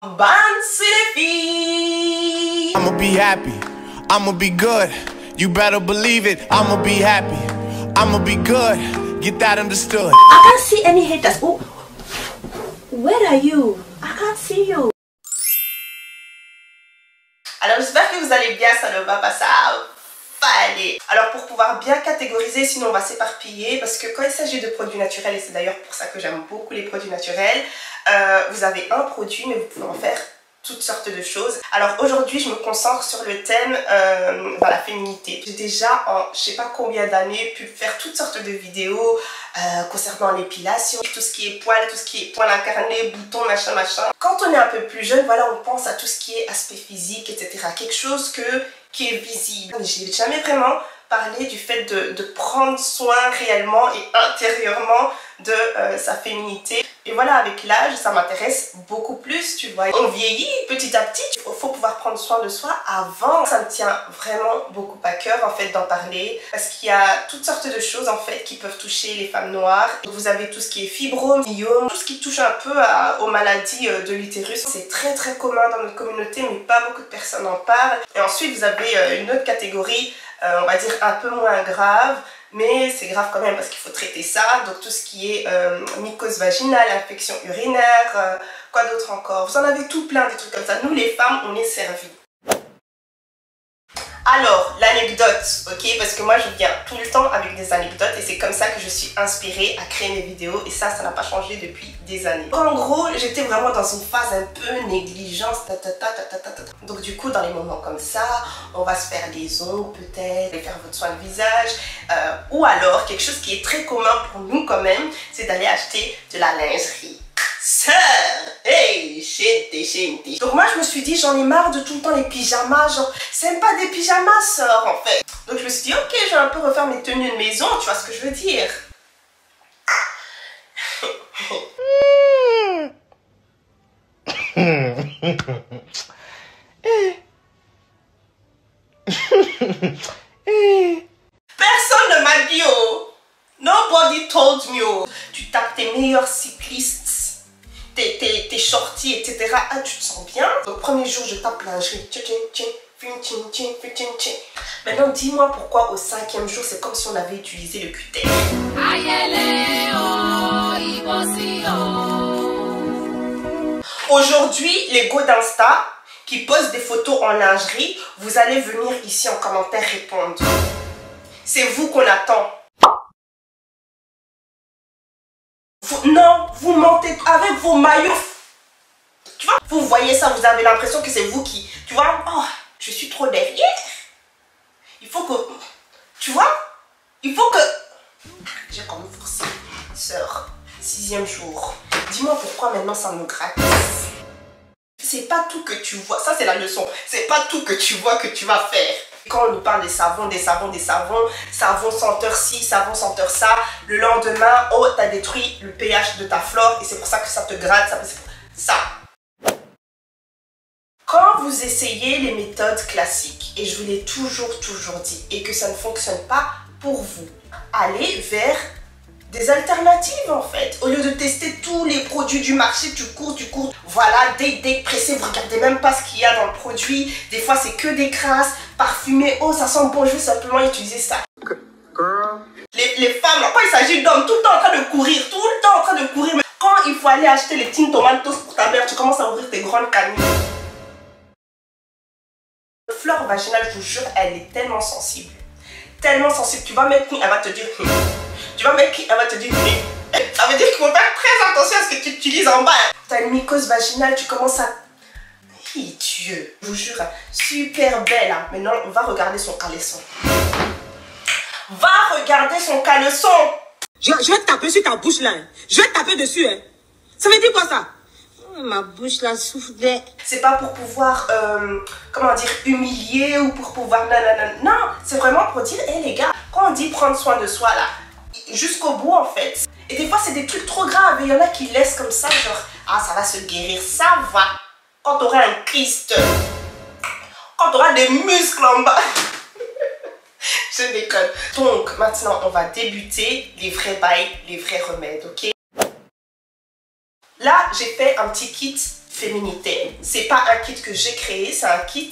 I'ma be happy, I'ma be good. You better believe it, I'ma be happy, I'ma be good. Get that understood. I can't see any haters. Oh, where are you? I can't see you. Alors j'espère que vous allez bien, ça ne va pas, ça va aller. Alors pour pouvoir bien catégoriser, sinon on va s'éparpiller, parce que quand il s'agit de produits naturels, et c'est d'ailleurs pour ça que j'aime beaucoup les produits naturels, vous avez un produit mais vous pouvez en faire toutes sortes de choses. Alors aujourd'hui je me concentre sur le thème la féminité. J'ai déjà en je sais pas combien d'années pu faire toutes sortes de vidéos concernant l'épilation, tout ce qui est poils, tout ce qui est poils incarnés, boutons, machin. Quand on est un peu plus jeune, voilà, on pense à tout ce qui est aspect physique, etc. Quelque chose qui est visible. Mais je n'ai jamais vraiment parlé du fait de prendre soin réellement et intérieurement de sa féminité. Et voilà, avec l'âge, ça m'intéresse beaucoup plus, tu vois. On vieillit petit à petit, il faut pouvoir prendre soin de soi avant. Ça me tient vraiment beaucoup à cœur, en fait, d'en parler. Parce qu'il y a toutes sortes de choses, en fait, qui peuvent toucher les femmes noires. Vous avez tout ce qui est fibrome, myome, tout ce qui touche un peu aux maladies de l'utérus. C'est très très commun dans notre communauté, mais pas beaucoup de personnes en parlent. Et ensuite, vous avez une autre catégorie, on va dire un peu moins grave, mais c'est grave quand même parce qu'il faut traiter ça. Donc tout ce qui est mycose vaginale, infection urinaire, quoi d'autre encore, vous en avez tout plein des trucs comme ça. Nous les femmes, on est servies. Alors, l'anecdote, ok, parce que moi je viens tout le temps avec des anecdotes et c'est comme ça que je suis inspirée à créer mes vidéos et ça n'a pas changé depuis des années. En gros, j'étais vraiment dans une phase un peu négligence, donc du coup, dans les moments comme ça, on va se faire les ongles peut-être, faire votre soin de visage, ou alors, quelque chose qui est très commun pour nous quand même, c'est d'aller acheter de la lingerie. Sœur, hey, chérie. Donc moi je me suis dit j'en ai marre de tout le temps les pyjamas, genre c'est même pas des pyjamas sœur en fait. Donc je me suis dit ok, je vais un peu refaire mes tenues de maison, tu vois ce que je veux dire. Personne ne m'a dit oh, nobody told me oh. Tu tapes tes meilleurs cyclistes, tes shorties, etc. Ah, tu te sens bien? Le premier jour, je tape lingerie. Maintenant, dis-moi pourquoi au 5e jour, c'est comme si on avait utilisé le cutter. Aujourd'hui, les go d'Insta qui postent des photos en lingerie, vous allez venir ici en commentaire répondre. C'est vous qu'on attend. Non, vous mentez avec vos maillots. Tu vois, vous voyez ça, vous avez l'impression que c'est vous qui... Tu vois, oh, je suis trop derrière. Il faut que... Tu vois, il faut que... J'ai quand même forcé. Sœur, 6e jour. Dis-moi pourquoi maintenant ça me gratte. C'est pas tout que tu vois. Ça, c'est la leçon. C'est pas tout que tu vois que tu vas faire. Quand on nous parle des savons, savon senteur ci, savon senteur ça, le lendemain, oh, t'as détruit le pH de ta flore et c'est pour ça que ça te gratte, ça. Quand vous essayez les méthodes classiques, et je vous l'ai toujours dit, et que ça ne fonctionne pas pour vous, allez vers des alternatives en fait. Au lieu de tester tous les produits du marché, tu cours. Voilà, dès pressé, vous regardez même pas ce qu'il y a dans le produit. Des fois, c'est que des crasses, parfumées. Oh, ça sent bon, je vais simplement utiliser ça. Les femmes, quand il s'agit d'hommes, tout le temps en train de courir, mais quand il faut aller acheter les tin tomatos pour ta mère, tu commences à ouvrir tes grandes canines. La flore vaginale, je vous jure, elle est tellement sensible. Tellement sensible. Tu vas mettre elle va te dire... Tu vas mettre elle va te dire... Ça veut dire qu'il faut faire très attention à ce que tu utilises en bas. Tu as une mycose vaginale, tu commences à... Hi, Dieu. Je vous jure, super belle. Hein. Maintenant, on va regarder son caleçon. Va regarder son caleçon. Je vais taper sur ta bouche là. Je vais taper dessus. Hein. Ça veut dire quoi ça? Ma bouche là souffle. C'est pas pour pouvoir, comment dire, humilier ou pour pouvoir... Non, c'est vraiment pour dire, hé les gars, quand on dit prendre soin de soi là, jusqu'au bout en fait. Et des fois c'est des trucs trop graves et il y en a qui laissent comme ça, genre, ah ça va se guérir, ça va. Quand tu auras un kyste, quand tu auras des muscles en bas. Je déconne. Donc maintenant on va débuter les vrais bails, les vrais remèdes, ok? Là j'ai fait un petit kit féminité. C'est pas un kit que j'ai créé, c'est un kit,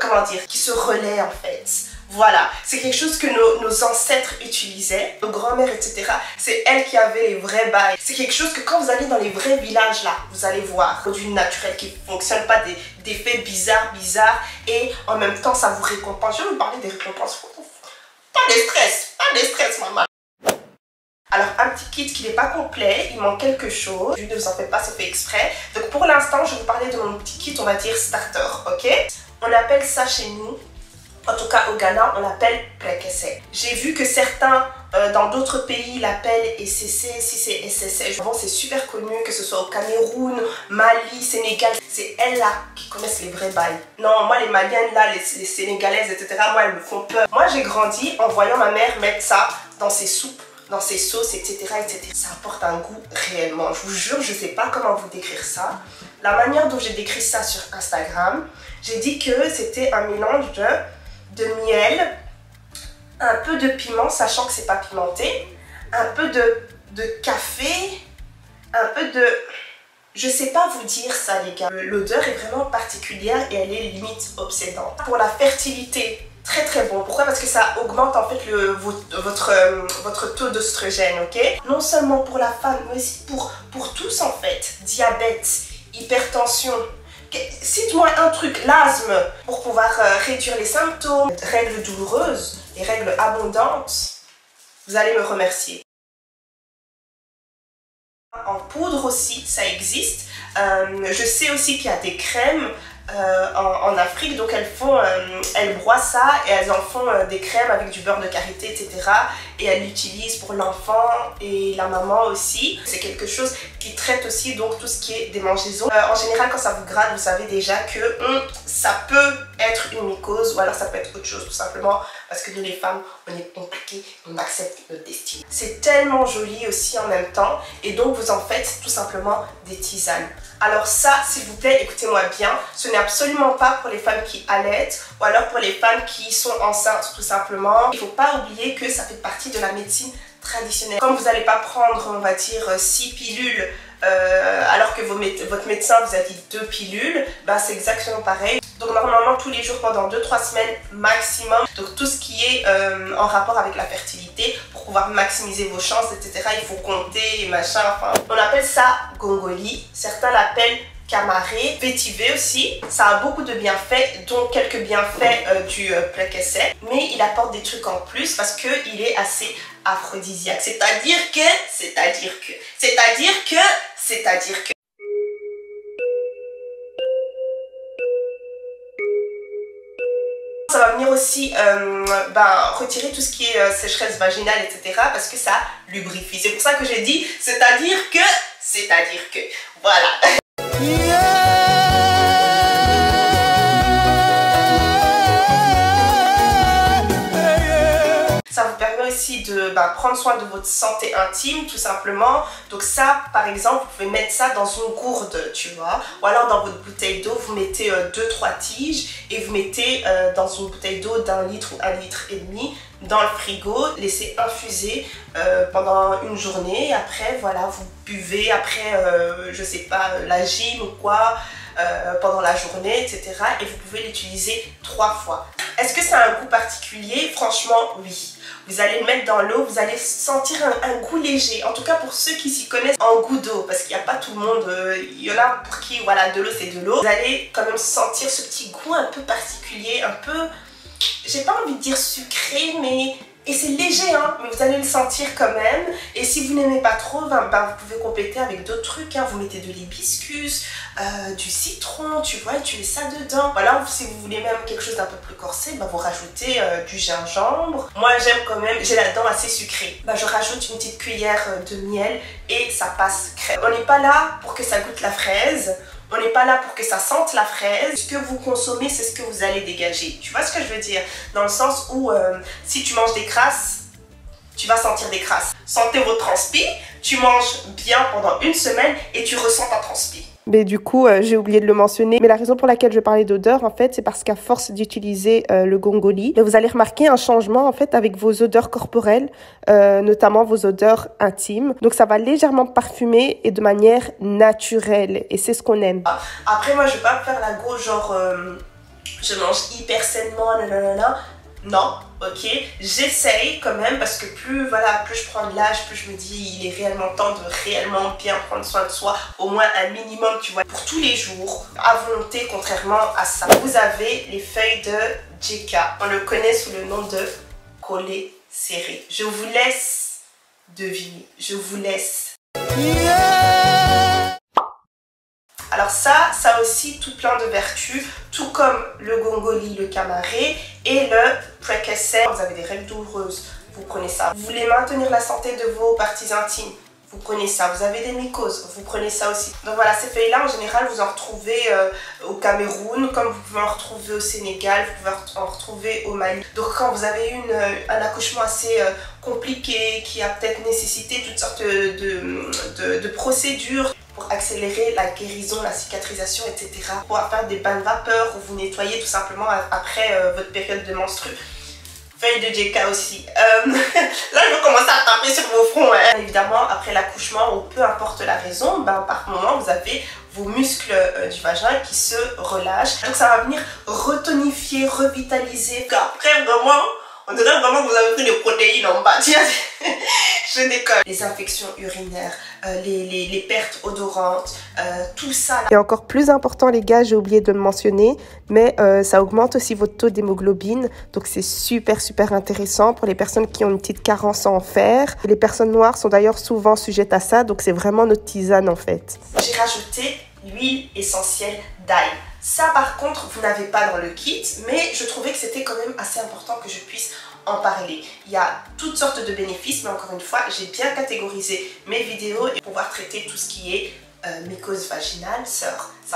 comment dire, qui se relaie en fait. Voilà, c'est quelque chose que nos ancêtres utilisaient, nos grands-mères, etc. C'est elles qui avaient les vrais bails. C'est quelque chose que quand vous allez dans les vrais villages là, vous allez voir. Produit naturel qui ne fonctionne pas, des faits bizarres, et en même temps ça vous récompense. Je vais vous parler des récompenses. Pas de stress maman. Alors un petit kit qui n'est pas complet, il manque quelque chose. Ne vous en faites pas, c'est fait exprès. Donc pour l'instant, je vais vous parler de mon petit kit, on va dire starter, ok? On appelle ça chez nous, en tout cas au Ghana, on l'appelle plekese. J'ai vu que certains dans d'autres pays l'appellent SCC, si c'est SSC. Bon, c'est super connu, que ce soit au Cameroun, Mali, Sénégal. C'est elles là qui connaissent les vrais bails. Non, moi les Maliennes là, les Sénégalaises, etc. Moi elles me font peur. Moi j'ai grandi en voyant ma mère mettre ça dans ses soupes, dans ses sauces, etc., etc. Ça apporte un goût réellement. Je vous jure, je ne sais pas comment vous décrire ça. La manière dont j'ai décrit ça sur Instagram, j'ai dit que c'était un mélange de miel, un peu de piment, sachant que c'est pas pimenté, un peu de café, un peu de... Je sais pas vous dire ça les gars. L'odeur est vraiment particulière et elle est limite obsédante. Pour la fertilité, très très bon. Pourquoi? Parce que ça augmente en fait votre taux d'oestrogène, ok? Non seulement pour la femme, mais aussi pour tous en fait. Diabète, hypertension. Cite-moi un truc, l'asthme, pour pouvoir réduire les symptômes, règles douloureuses, les règles abondantes. Vous allez me remercier. En poudre aussi, ça existe. Je sais aussi qu'il y a des crèmes en Afrique, donc elles broient ça et elles en font des crèmes avec du beurre de karité, etc. Et elles l'utilisent pour l'enfant et la maman aussi. C'est quelque chose qui traite aussi donc tout ce qui est démangeaison. En général, quand ça vous gratte, vous savez déjà que ça peut être une mycose ou alors ça peut être autre chose tout simplement parce que nous les femmes, on est compliquées, on accepte notre destinée. C'est tellement joli aussi en même temps et donc vous en faites tout simplement des tisanes. Alors ça, s'il vous plaît, écoutez-moi bien, ce n'est absolument pas pour les femmes qui allaitent ou alors pour les femmes qui sont enceintes tout simplement. Il ne faut pas oublier que ça fait partie de la médecine traditionnelle. Comme vous n'allez pas prendre, on va dire, 6 pilules alors que votre médecin vous a dit 2 pilules, bah c'est exactement pareil. Donc normalement tous les jours pendant 2-3 semaines maximum. Donc tout ce qui est en rapport avec la fertilité, pour pouvoir maximiser vos chances, etc. Il faut compter et machin, enfin. On appelle ça gongoli, certains l'appellent camaré, vétiver aussi. Ça a beaucoup de bienfaits, dont quelques bienfaits du plekese. Mais il apporte des trucs en plus parce qu'il est assez aphrodisiaque. C'est-à-dire que... Ça va venir aussi retirer tout ce qui est sécheresse vaginale, etc. parce que ça lubrifie. C'est pour ça que j'ai dit c'est-à-dire que, voilà. Ça vous permet aussi de prendre soin de votre santé intime tout simplement. Donc ça par exemple vous pouvez mettre ça dans une gourde, tu vois, ou alors dans votre bouteille d'eau vous mettez 2-3 tiges et vous mettez dans une bouteille d'eau d'1 litre ou 1,5 litre dans le frigo, laissez infuser pendant une journée. Après voilà, vous buvez après je sais pas la gym ou quoi pendant la journée, etc. et vous pouvez l'utiliser 3 fois. Est-ce que ça a un goût particulier? Franchement oui. Vous allez le mettre dans l'eau, vous allez sentir un goût léger. En tout cas pour ceux qui s'y connaissent en goût d'eau, parce qu'il n'y a pas tout le monde, il y en a pour qui voilà, de l'eau c'est de l'eau. Vous allez quand même sentir ce petit goût un peu particulier, un peu, j'ai pas envie de dire sucré, mais... Et c'est léger, hein, mais vous allez le sentir quand même. Et si vous n'aimez pas trop, vous pouvez compléter avec d'autres trucs. Hein. Vous mettez de l'hibiscus, du citron, tu vois, et tu mets ça dedans. Voilà, si vous voulez même quelque chose d'un peu plus corsé, vous rajoutez du gingembre. Moi, j'aime quand même, j'ai la dent assez sucrée. Je rajoute une petite cuillère de miel et ça passe crème. On n'est pas là pour que ça goûte la fraise. On n'est pas là pour que ça sente la fraise. Ce que vous consommez, c'est ce que vous allez dégager. Tu vois ce que je veux dire? Dans le sens où si tu manges des crasses, tu vas sentir des crasses. Sentez votre transpi, tu manges bien pendant une semaine et tu ressens ta transpi. Mais du coup, j'ai oublié de le mentionner. Mais la raison pour laquelle je parlais d'odeur, en fait, c'est parce qu'à force d'utiliser le Gongoli, vous allez remarquer un changement, en fait, avec vos odeurs corporelles, notamment vos odeurs intimes. Donc, ça va légèrement parfumer et de manière naturelle. Et c'est ce qu'on aime. Après, moi, je vais pas faire la go, genre, je mange hyper sainement, nanana. Non, ok, j'essaye quand même parce que plus je prends de l'âge, plus je me dis il est réellement temps de réellement bien prendre soin de soi, au moins un minimum, tu vois, pour tous les jours, à volonté, contrairement à ça. Vous avez les feuilles de JK, on le connaît sous le nom de collet serré. Je vous laisse deviner, je vous laisse. Alors ça a aussi tout plein de vertus, tout comme le Gongoli, le Camaré et le Prekese. Vous avez des règles douloureuses, vous prenez ça. Vous voulez maintenir la santé de vos parties intimes, vous prenez ça. Vous avez des mycoses, vous prenez ça aussi. Donc voilà, ces feuilles-là, en général, vous en retrouvez au Cameroun, comme vous pouvez en retrouver au Sénégal, vous pouvez en retrouver au Mali. Donc quand vous avez eu un accouchement assez compliqué, qui a peut-être nécessité toutes sortes de procédures, pour accélérer la guérison, la cicatrisation, etc. Pour faire des bains de vapeur ou vous nettoyer tout simplement après votre période de menstru. Feuille de JK aussi. Là, je vais commencer à taper sur vos fronts. Hein. Évidemment, après l'accouchement, ou peu importe la raison, par moment, vous avez vos muscles du vagin qui se relâchent. Donc, ça va venir retonifier, revitaliser. Après, vraiment, on dirait vraiment que vous avez pris des protéines en bas. Je déconne. Les infections urinaires, les pertes odorantes, tout ça. Et encore plus important, les gars, j'ai oublié de le mentionner, mais ça augmente aussi votre taux d'hémoglobine. Donc c'est super intéressant pour les personnes qui ont une petite carence en fer. Les personnes noires sont d'ailleurs souvent sujettes à ça, donc c'est vraiment notre tisane en fait. J'ai rajouté l'huile essentielle d'ail. Ça par contre, vous n'avez pas dans le kit, mais je trouvais que c'était quand même assez important que je puisse en parler. Il y a toutes sortes de bénéfices, mais encore une fois, j'ai bien catégorisé mes vidéos et pouvoir traiter tout ce qui est mycose vaginale, ça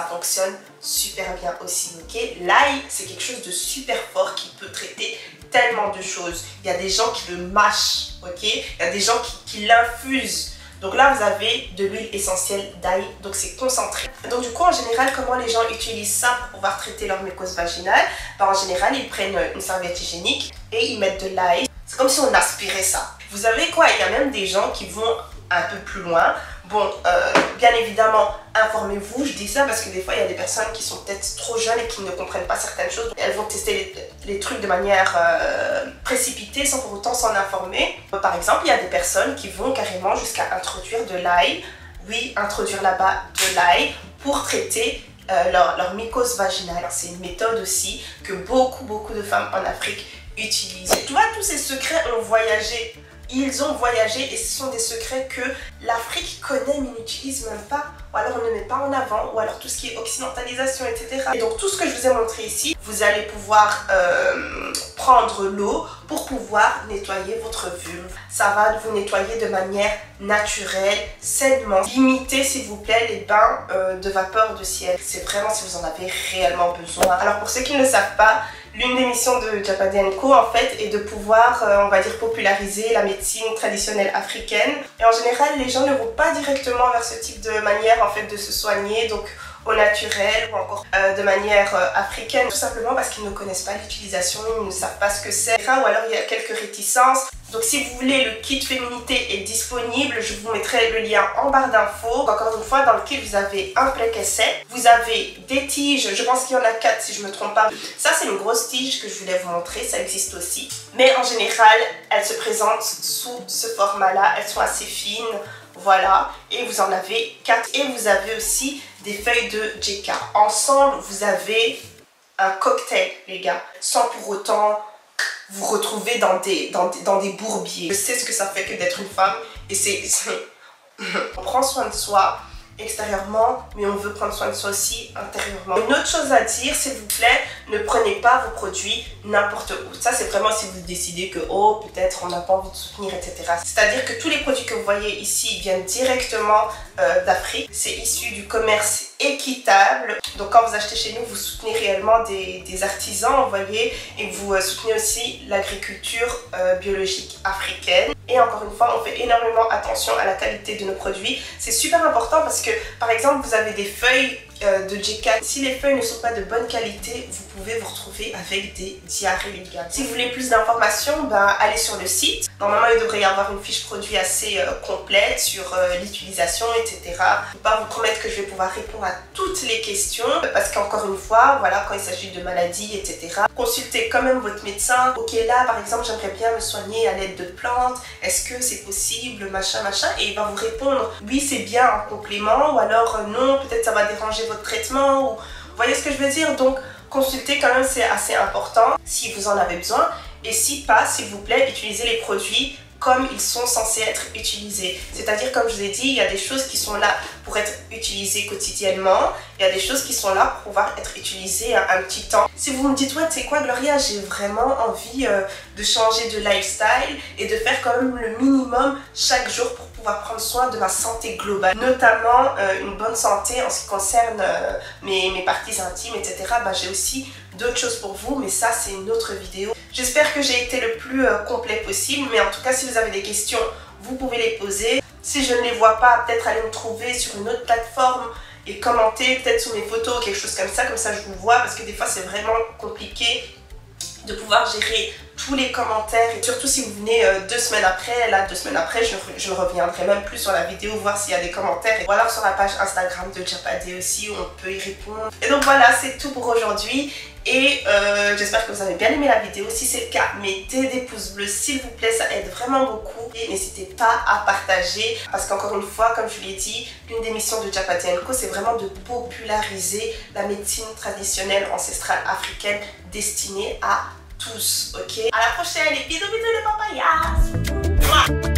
fonctionne super bien aussi, ok. L'ail, c'est quelque chose de super fort qui peut traiter tellement de choses. Il y a des gens qui le mâchent, ok. Il y a des gens qui l'infusent. Donc là, vous avez de l'huile essentielle d'ail, donc c'est concentré. Donc du coup, en général, comment les gens utilisent ça pour pouvoir traiter leur mycose vaginale? En général, ils prennent une serviette hygiénique et ils mettent de l'ail. C'est comme si on aspirait ça. Vous savez quoi? Il y a même des gens qui vont un peu plus loin. Bon, bien évidemment, informez-vous. Je dis ça parce que des fois, il y a des personnes qui sont peut-être trop jeunes et qui ne comprennent pas certaines choses. Elles vont tester les trucs de manière précipitée sans pour autant s'en informer. Par exemple, il y a des personnes qui vont carrément jusqu'à introduire de l'ail. Oui, introduire là-bas de l'ail pour traiter leur mycose vaginale. C'est une méthode aussi que beaucoup de femmes en Afrique utilisent. Tu vois, tous ces secrets ont voyagé. Ils ont voyagé et ce sont des secrets que l'Afrique connaît mais n'utilise même pas, ou alors on ne met pas en avant, ou alors tout ce qui est occidentalisation, etc. Et donc tout ce que je vous ai montré ici, vous allez pouvoir prendre l'eau pour pouvoir nettoyer votre vulve. Ça va vous nettoyer de manière naturelle, sainement. Limitez s'il vous plaît les bains de vapeur de ciel. C'est vraiment si vous en avez réellement besoin. Alors pour ceux qui ne le savent pas, l'une des missions de Japadi & Co en fait est de pouvoir, on va dire, populariser la médecine traditionnelle africaine. Et en général, les gens ne vont pas directement vers ce type de manière en fait de se soigner, donc au naturel ou encore de manière africaine, tout simplement parce qu'ils ne connaissent pas l'utilisation, ils ne savent pas ce que c'est, ou alors il y a quelques réticences. Donc si vous voulez, le kit féminité est disponible, je vous mettrai le lien en barre d'infos. Encore une fois, dans le kit, vous avez un Prekese, vous avez des tiges, je pense qu'il y en a 4 si je ne me trompe pas. Ça, c'est une grosse tige que je voulais vous montrer, ça existe aussi. Mais en général, elles se présentent sous ce format-là, elles sont assez fines, voilà. Et vous en avez 4. Et vous avez aussi des feuilles de JK. Ensemble, vous avez un cocktail, les gars, sans pour autant vous retrouver dans des bourbiers. Je sais ce que ça fait que d'être une femme et c'est on prend soin de soi extérieurement, mais on veut prendre soin de soi aussi intérieurement. Une autre chose à dire, s'il vous plaît, ne prenez pas vos produits n'importe où. Ça, c'est vraiment si vous décidez que, oh, peut-être on n'a pas envie de soutenir, etc. C'est-à-dire que tous les produits que vous voyez ici viennent directement d'Afrique. C'est issu du commerce équitable. Donc quand vous achetez chez nous, vous soutenez réellement des artisans, vous voyez, et vous soutenez aussi l'agriculture biologique africaine. Et encore une fois, on fait énormément attention à la qualité de nos produits. C'est super important parce que, par exemple, vous avez des feuilles de J4. Si les feuilles ne sont pas de bonne qualité, vous pouvez vous retrouver avec des diarrhées légales. Si vous voulez plus d'informations, ben, allez sur le site. Normalement, il devrait y avoir une fiche produit assez complète sur l'utilisation, etc. Je ne peux pas vous promettre que je vais pouvoir répondre à toutes les questions parce qu'encore une fois, voilà, quand il s'agit de maladies, etc., consultez quand même votre médecin. Ok, là, par exemple, j'aimerais bien me soigner à l'aide de plantes. Est-ce que c'est possible, machin, machin, et il va vous répondre oui, c'est bien en complément, ou alors non, peut-être ça va déranger votre traitement, ou vous voyez ce que je veux dire. Donc consultez quand même, c'est assez important si vous en avez besoin, et si pas, s'il vous plaît, utilisez les produits comme ils sont censés être utilisés. C'est-à-dire, comme je vous ai dit, il y a des choses qui sont là pour être utilisées quotidiennement, il y a des choses qui sont là pour pouvoir être utilisées un petit temps. Si vous me dites, ouais, tu sais quoi, Gloria, j'ai vraiment envie de changer de lifestyle et de faire quand même le minimum chaque jour pour pouvoir prendre soin de ma santé globale, notamment une bonne santé en ce qui concerne mes parties intimes, etc. Bah, j'ai aussi d'autres choses pour vous, mais ça, c'est une autre vidéo. J'espère que j'ai été le plus complet possible, mais en tout cas, si vous avez des questions, vous pouvez les poser. Si je ne les vois pas, peut-être aller me trouver sur une autre plateforme et commenter peut-être sous mes photos, quelque chose comme ça je vous vois, parce que des fois, c'est vraiment compliqué de pouvoir gérer tous les commentaires, et surtout si vous venez 2 semaines après. Là, 2 semaines après, je ne reviendrai même plus sur la vidéo, voir s'il y a des commentaires, ou alors sur la page Instagram de Djapadé aussi, où on peut y répondre. Et donc voilà, c'est tout pour aujourd'hui, et j'espère que vous avez bien aimé la vidéo. Si c'est le cas, mettez des pouces bleus s'il vous plaît, ça aide vraiment beaucoup, et n'hésitez pas à partager, parce qu'encore une fois, comme je l'ai dit, l'une des missions de Djapadé & Co, c'est vraiment de populariser la médecine traditionnelle ancestrale africaine destinée à tous, ok? À la prochaine, et bisous bisous les papayas!